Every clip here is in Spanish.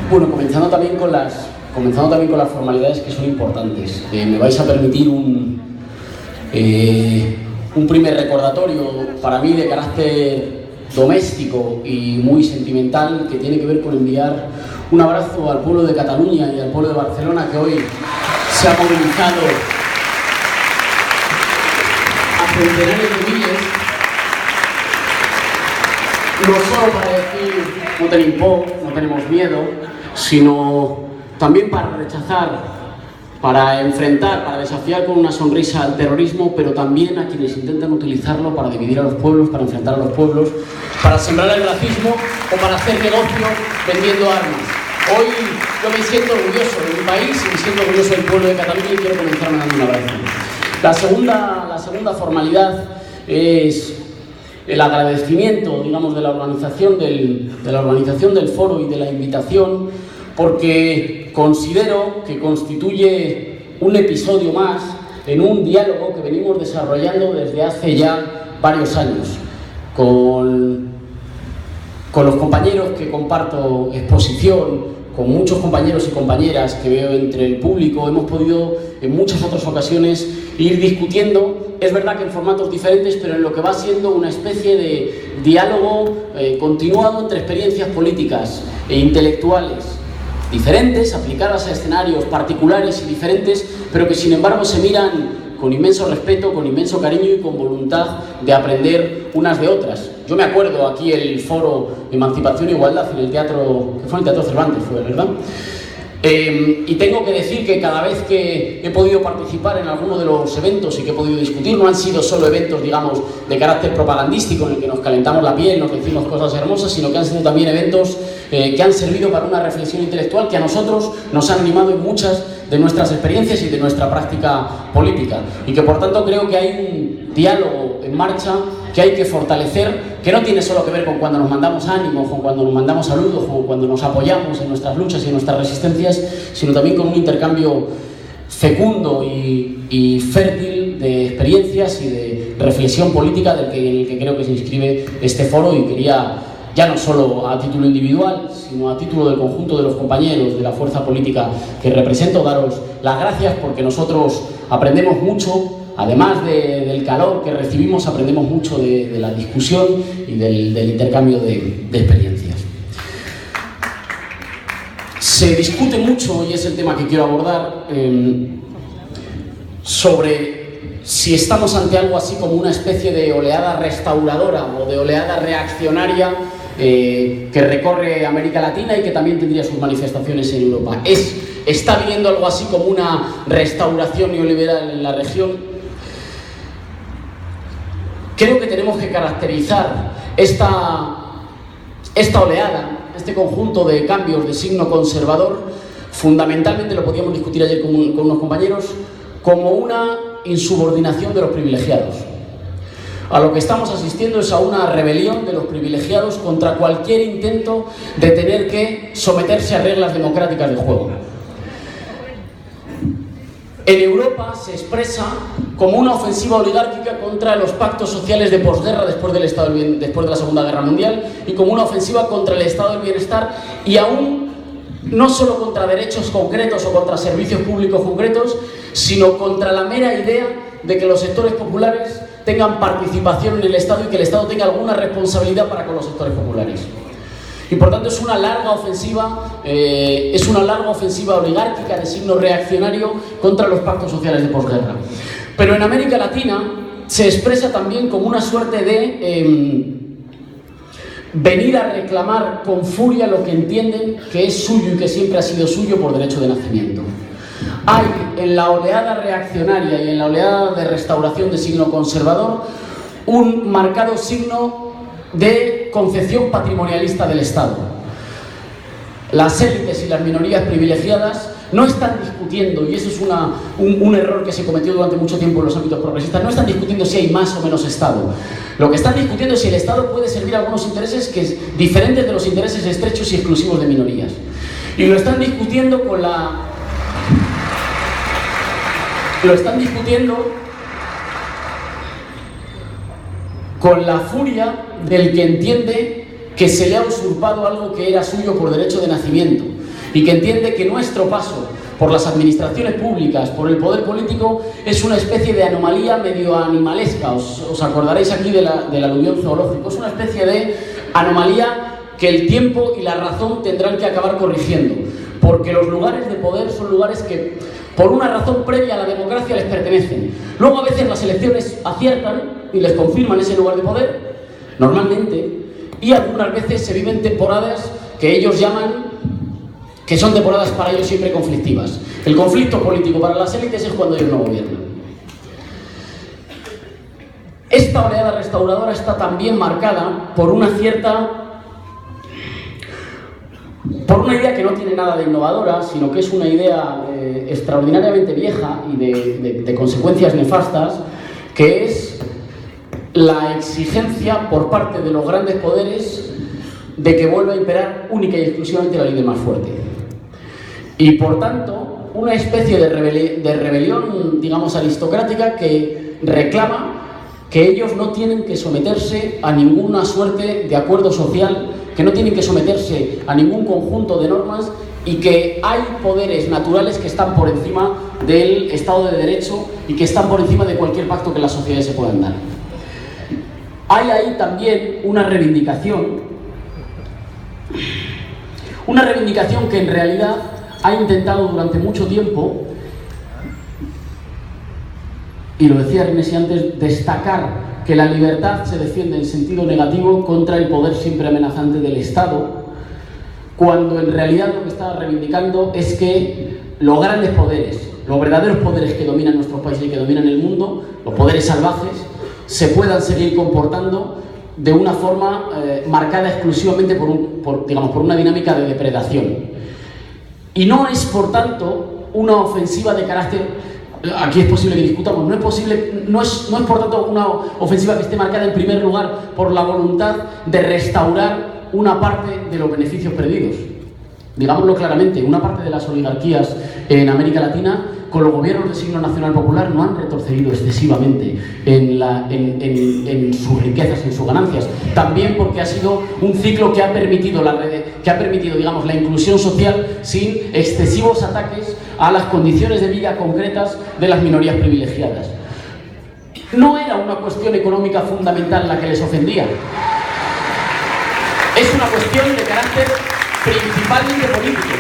Bueno, comenzando también con las formalidades que son importantes. Me vais a permitir un primer recordatorio para mí de carácter doméstico y muy sentimental, que tiene que ver con enviar un abrazo al pueblo de Cataluña y al pueblo de Barcelona, que hoy se ha movilizado a centenares de miles, no solo para decir no tenim por, no tenemos miedo, sino también para rechazar, para enfrentar, para desafiar con una sonrisa al terrorismo, pero también a quienes intentan utilizarlo para dividir a los pueblos, para enfrentar a los pueblos, para sembrar el racismo o para hacer negocio vendiendo armas. Hoy yo me siento orgulloso de mi país y me siento orgulloso del pueblo de Cataluña y quiero comenzar mandando un abrazo. La segunda formalidad es el agradecimiento, digamos, de la organización del foro y de la invitación, porque considero que constituye un episodio más en un diálogo que venimos desarrollando desde hace ya varios años con los compañeros que comparto exposición, con muchos compañeros y compañeras que veo entre el público. Hemos podido en muchas otras ocasiones ir discutiendo, es verdad que en formatos diferentes, pero en lo que va siendo una especie de diálogo continuado entre experiencias políticas e intelectuales diferentes, aplicadas a escenarios particulares y diferentes, pero que sin embargo se miran con inmenso respeto, con inmenso cariño y con voluntad de aprender unas de otras. Yo me acuerdo aquí el foro Emancipación e Igualdad en el teatro, que fue en el Teatro Cervantes, fue, ¿verdad? Y tengo que decir que cada vez que he podido participar en alguno de los eventos y que he podido discutir, no han sido solo eventos, digamos, de carácter propagandístico en el que nos calentamos la piel, nos decimos cosas hermosas, sino que han sido también eventos que han servido para una reflexión intelectual que a nosotros nos han animado en muchas de nuestras experiencias y de nuestra práctica política, y que por tanto creo que hay un diálogo en marcha que hay que fortalecer, que no tiene solo que ver con cuando nos mandamos ánimos, con cuando nos mandamos saludos, con cuando nos apoyamos en nuestras luchas y en nuestras resistencias, sino también con un intercambio fecundo y fértil de experiencias y de reflexión política en el que creo que se inscribe este foro. Y quería, ya no solo a título individual, sino a título del conjunto de los compañeros de la fuerza política que represento, daros las gracias, porque nosotros aprendemos mucho. Además del calor que recibimos, aprendemos mucho de la discusión y del intercambio de experiencias. Se discute mucho, y es el tema que quiero abordar, sobre si estamos ante algo así como una especie de oleada restauradora o de oleada reaccionaria que recorre América Latina y que también tendría sus manifestaciones en Europa. ¿Está viniendo algo así como una restauración neoliberal en la región? Creo que tenemos que caracterizar esta oleada, este conjunto de cambios de signo conservador, fundamentalmente, lo podíamos discutir ayer con unos compañeros, como una insubordinación de los privilegiados. A lo que estamos asistiendo es a una rebelión de los privilegiados contra cualquier intento de tener que someterse a reglas democráticas de juego. En Europa se expresa como una ofensiva oligárquica contra los pactos sociales de posguerra después de la Segunda Guerra Mundial, y como una ofensiva contra el estado del bienestar, y aún no solo contra derechos concretos o contra servicios públicos concretos, sino contra la mera idea de que los sectores populares tengan participación en el Estado y que el Estado tenga alguna responsabilidad para con los sectores populares. Y por tanto es una larga ofensiva oligárquica de signo reaccionario contra los pactos sociales de posguerra. Pero en América Latina se expresa también como una suerte de venir a reclamar con furia lo que entienden que es suyo y que siempre ha sido suyo por derecho de nacimiento. Hay en la oleada reaccionaria y en la oleada de restauración de signo conservador un marcado signo de concepción patrimonialista del Estado. Las élites y las minorías privilegiadas no están discutiendo, y eso es un error que se cometió durante mucho tiempo en los ámbitos progresistas, no están discutiendo si hay más o menos Estado. Lo que están discutiendo es si el Estado puede servir a algunos intereses diferentes de los intereses estrechos y exclusivos de minorías. Y lo están discutiendo con la furia del que entiende que se le ha usurpado algo que era suyo por derecho de nacimiento y que entiende que nuestro paso por las administraciones públicas, por el poder político, es una especie de anomalía medio animalesca. Os acordaréis aquí del aluvión zoológico. Es una especie de anomalía que el tiempo y la razón tendrán que acabar corrigiendo, porque los lugares de poder son lugares que, por una razón previa a la democracia, les pertenecen. Luego a veces las elecciones aciertan y les confirman ese lugar de poder, normalmente, y algunas veces se viven temporadas que ellos llaman, que son temporadas para ellos siempre conflictivas. El conflicto político para las élites es cuando ellos no gobiernan. Esta oleada restauradora está también marcada por una idea que no tiene nada de innovadora, sino que es una idea extraordinariamente vieja y de consecuencias nefastas, que es la exigencia por parte de los grandes poderes de que vuelva a imperar única y exclusivamente la ley del más fuerte. Y por tanto, una especie de rebelión, digamos, aristocrática que reclama que ellos no tienen que someterse a ninguna suerte de acuerdo social, que no tienen que someterse a ningún conjunto de normas y que hay poderes naturales que están por encima del Estado de Derecho y que están por encima de cualquier pacto que las sociedades se puedan dar. Hay ahí también una reivindicación que en realidad ha intentado durante mucho tiempo, y lo decía René antes, destacar que la libertad se defiende en sentido negativo contra el poder siempre amenazante del Estado, cuando en realidad lo que está reivindicando es que los grandes poderes, los verdaderos poderes que dominan nuestros países y que dominan el mundo, los poderes salvajes, se puedan seguir comportando de una forma marcada exclusivamente por una dinámica de depredación. Y no es, por tanto, una ofensiva de carácter, aquí es posible que discutamos, no es por tanto una ofensiva que esté marcada en primer lugar por la voluntad de restaurar una parte de los beneficios perdidos. Digámoslo claramente, una parte de las oligarquías en América Latina, con los gobiernos de signo nacional popular, no han retrocedido excesivamente en sus riquezas, en sus ganancias. También porque ha sido un ciclo que ha permitido, digamos, la inclusión social sin excesivos ataques a las condiciones de vida concretas de las minorías privilegiadas. No era una cuestión económica fundamental la que les ofendía. Es una cuestión de carácter principalmente político.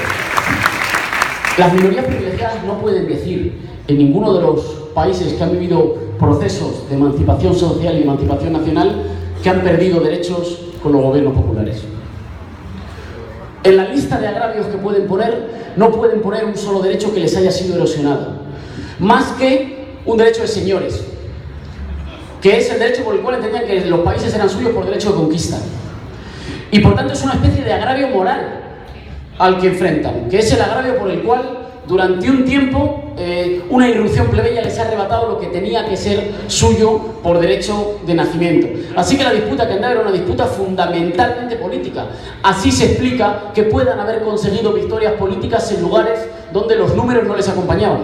Las minorías privilegiadas no pueden decir en ninguno de los países que han vivido procesos de emancipación social y emancipación nacional que han perdido derechos con los gobiernos populares. En la lista de agravios que pueden poner, no pueden poner un solo derecho que les haya sido erosionado, más que un derecho de señores, que es el derecho por el cual entendían que los países eran suyos por derecho de conquista. Y por tanto es una especie de agravio moral al que enfrentan, que es el agravio por el cual durante un tiempo una irrupción plebeya les ha arrebatado lo que tenía que ser suyo por derecho de nacimiento. Así que la disputa que andaba era una disputa fundamentalmente política. Así se explica que puedan haber conseguido victorias políticas en lugares donde los números no les acompañaban,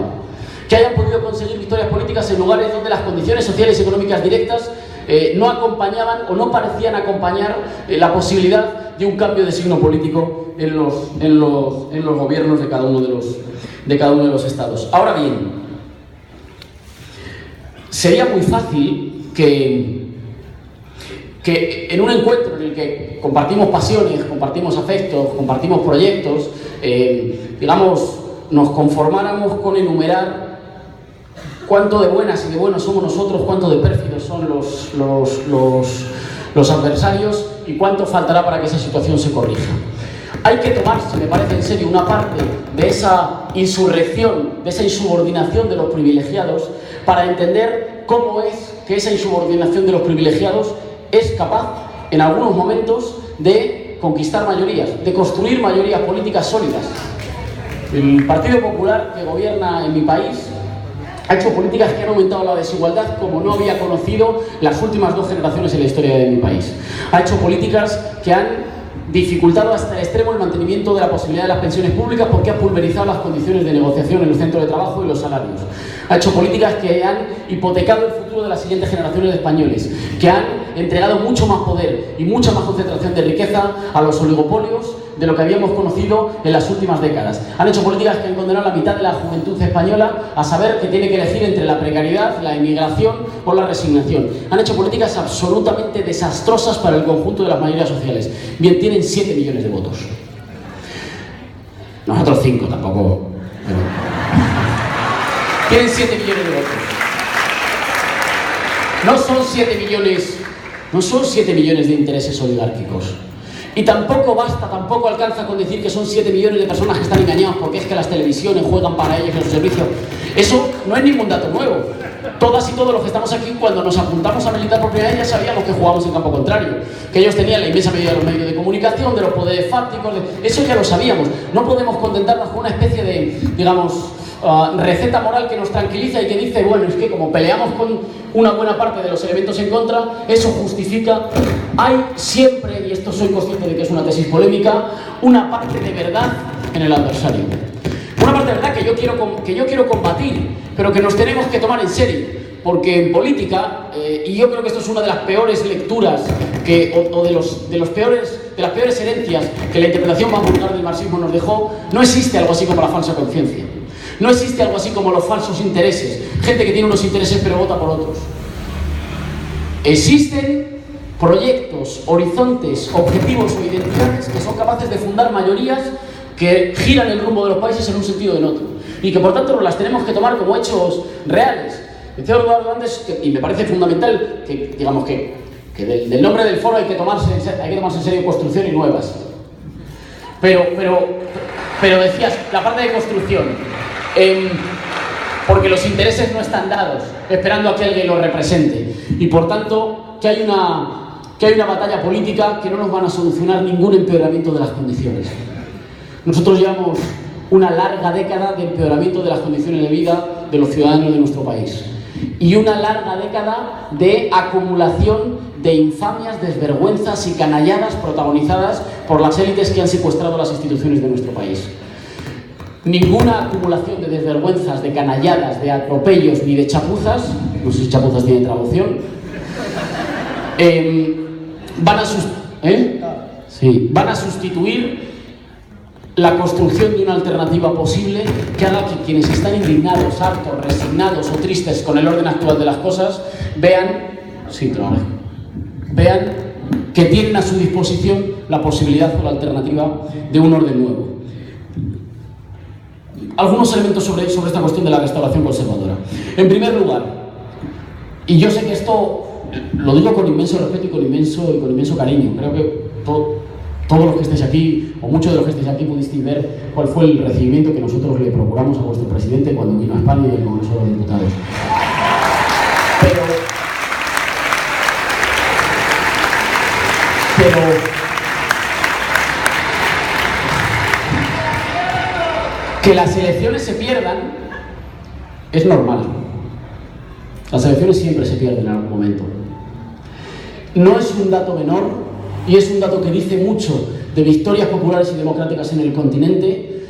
que hayan podido conseguir victorias políticas en lugares donde las condiciones sociales y económicas directas no acompañaban o no parecían acompañar la posibilidad de un cambio de signo político en los gobiernos de cada uno de los estados. Ahora bien, sería muy fácil que en un encuentro en el que compartimos pasiones, compartimos afectos, compartimos proyectos, digamos, nos conformáramos con enumerar cuánto de buenas y de buenos somos nosotros, cuánto de pérfidos son los adversarios y cuánto faltará para que esa situación se corrija. Hay que tomarse, me parece en serio, una parte de esa insurrección, de esa insubordinación de los privilegiados para entender cómo es que esa insubordinación de los privilegiados es capaz, en algunos momentos, de conquistar mayorías, de construir mayorías políticas sólidas. El Partido Popular que gobierna en mi país ha hecho políticas que han aumentado la desigualdad como no había conocido las últimas 2 generaciones en la historia de mi país. Ha hecho políticas que han dificultado hasta el extremo el mantenimiento de la posibilidad de las pensiones públicas porque ha pulverizado las condiciones de negociación en el centro de trabajo y los salarios. Ha hecho políticas que han hipotecado el futuro de las siguientes generaciones de españoles, que han entregado mucho más poder y mucha más concentración de riqueza a los oligopolios de lo que habíamos conocido en las últimas décadas. Han hecho políticas que han condenado a la mitad de la juventud española a saber que tiene que elegir entre la precariedad, la emigración o la resignación. Han hecho políticas absolutamente desastrosas para el conjunto de las mayorías sociales. Bien, tienen 7 millones de votos. Nosotros 5, tampoco. Tienen 7 millones de votos. No son 7 millones, no son 7 millones de intereses oligárquicos. Y tampoco basta, tampoco alcanza con decir que son 7 millones de personas que están engañadas porque es que las televisiones juegan para ellos en su servicio. Eso no es ningún dato nuevo. Todas y todos los que estamos aquí, cuando nos apuntamos a militar por primera vez, ya sabíamos que jugábamos en campo contrario. Que ellos tenían la inmensa mayoría de los medios de comunicación, de los poderes fácticos, eso ya lo sabíamos. No podemos contentarnos con una especie de, digamos, receta moral que nos tranquiliza y que dice, bueno, es que como peleamos con una buena parte de los elementos en contra, eso justifica. Hay siempre, y esto soy consciente de que es una tesis polémica, una parte de verdad en el adversario. Una parte de verdad que yo quiero combatir, pero que nos tenemos que tomar en serio. Porque en política, y yo creo que esto es una de las peores lecturas de las peores herencias que la interpretación más vulgar del marxismo nos dejó, no existe algo así como la falsa conciencia. No existe algo así como los falsos intereses, gente que tiene unos intereses pero vota por otros. Existen proyectos, horizontes, objetivos o identidades que son capaces de fundar mayorías que giran el rumbo de los países en un sentido o en otro. Y que por tanto las tenemos que tomar como hechos reales. Decía Eduardo antes, y me parece fundamental, que digamos que del nombre del foro hay que tomarse en serio construcción y nuevas. Pero decías, la parte de construcción. Porque los intereses no están dados, esperando a que alguien los represente. Y por tanto, que hay una batalla política que no nos van a solucionar ningún empeoramiento de las condiciones. Nosotros llevamos una larga década de empeoramiento de las condiciones de vida de los ciudadanos de nuestro país. Y una larga década de acumulación de infamias, desvergüenzas y canalladas protagonizadas por las élites que han secuestrado las instituciones de nuestro país. Ninguna acumulación de desvergüenzas, de canalladas, de atropellos ni de chapuzas, no sé si chapuzas tienen traducción, van a sustituir la construcción de una alternativa posible que haga que quienes están indignados, hartos, resignados o tristes con el orden actual de las cosas vean que tienen a su disposición la posibilidad o la alternativa de un orden nuevo. Algunos elementos sobre esta cuestión de la restauración conservadora. En primer lugar, y yo sé que esto lo digo con inmenso respeto y con inmenso cariño, creo que todos los que estéis aquí, o muchos de los que estéis aquí, pudisteis ver cuál fue el recibimiento que nosotros le procuramos a vuestro presidente cuando vino a España y al Congreso de los Diputados. Pero que las elecciones se pierdan es normal. Las elecciones siempre se pierden en algún momento. No es un dato menor y es un dato que dice mucho de victorias populares y democráticas en el continente,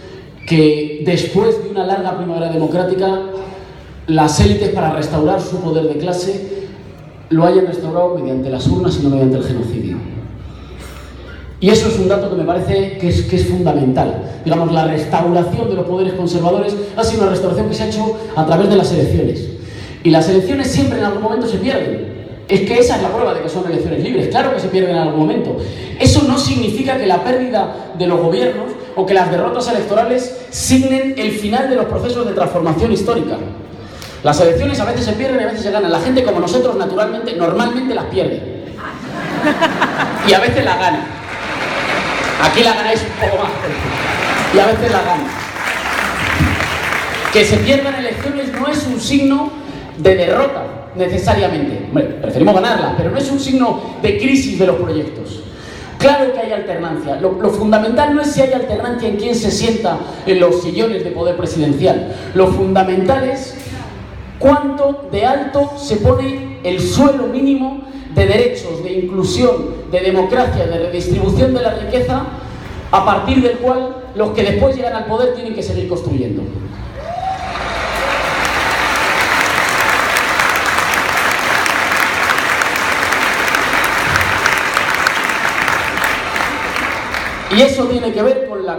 que después de una larga primavera democrática las élites, para restaurar su poder de clase, lo hayan restaurado mediante las urnas y no mediante el genocidio. Y eso es un dato que me parece que es fundamental. Digamos, la restauración de los poderes conservadores ha sido una restauración que se ha hecho a través de las elecciones. Y las elecciones siempre en algún momento se pierden. Es que esa es la prueba de que son elecciones libres. Claro que se pierden en algún momento. Eso no significa que la pérdida de los gobiernos o que las derrotas electorales signen el final de los procesos de transformación histórica. Las elecciones a veces se pierden y a veces se ganan. La gente como nosotros normalmente las pierde. Y a veces las gana. Aquí la ganáis un poco más. Y a veces la gana. Que se pierdan elecciones no es un signo de derrota, necesariamente. Hombre, preferimos ganarlas, pero no es un signo de crisis de los proyectos. Claro que hay alternancia. Lo fundamental no es si hay alternancia en quién se sienta en los sillones de poder presidencial. Lo fundamental es cuánto de alto se pone el suelo mínimo de derechos, de inclusión, de democracia, de redistribución de la riqueza, a partir del cual los que después llegan al poder tienen que seguir construyendo. Y eso tiene que ver con la